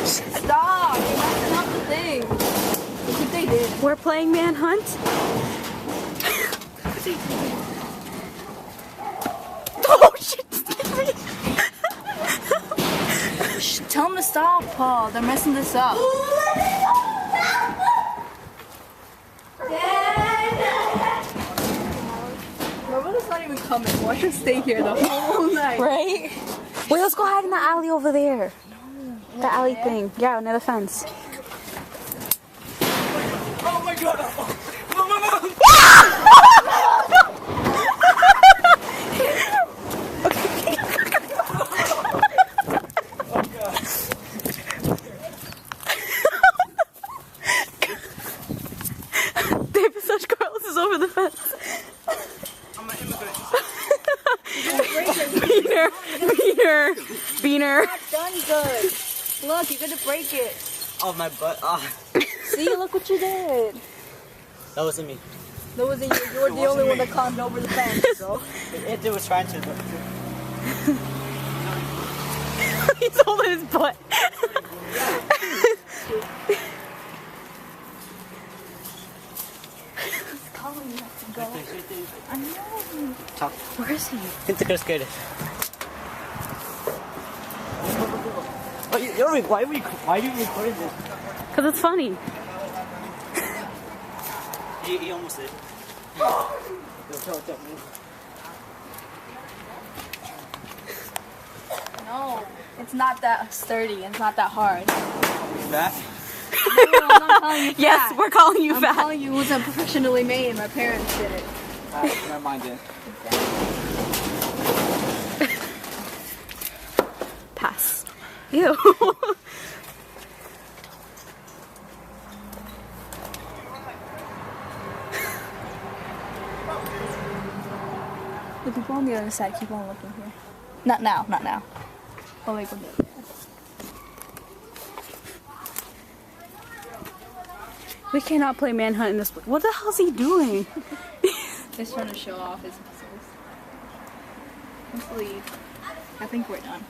Stop! You're messing up the thing. Look what they did. We're playing Manhunt. Oh shit! Tell them to stop, Paul. They're messing this up. Roberta's not even coming. Watch her stay here the whole night. Right? Wait, let's go hide in the alley over there. The alley thing. Yeah, near the fence. Oh my god! No, no, no! David Such Carlos is over the fence. I'm an immigrant. Beaner. Not done good. Look, you're gonna break it. Oh, my butt. See, look what you did. That wasn't me. That wasn't you. You were the only one that climbed over the fence, bro. It was trying to. He's holding his butt. I know. Talk. Where is he? Think they're scared. Why are you recording this? Because it's funny. He almost did. No, it's not that sturdy. It's not that hard. That? No, I'm not calling you Yes, fat. we're calling you I'm fat. calling you it wasn't professionally made. My parents did it. Never mind then. Pass. Ew. The people on the other side keep on looking here. Not now, not now. Oh, wait, go there. We cannot play Manhunt in this. What the hell is he doing? Just trying to show off his muscles. Let's leave. I think we're done.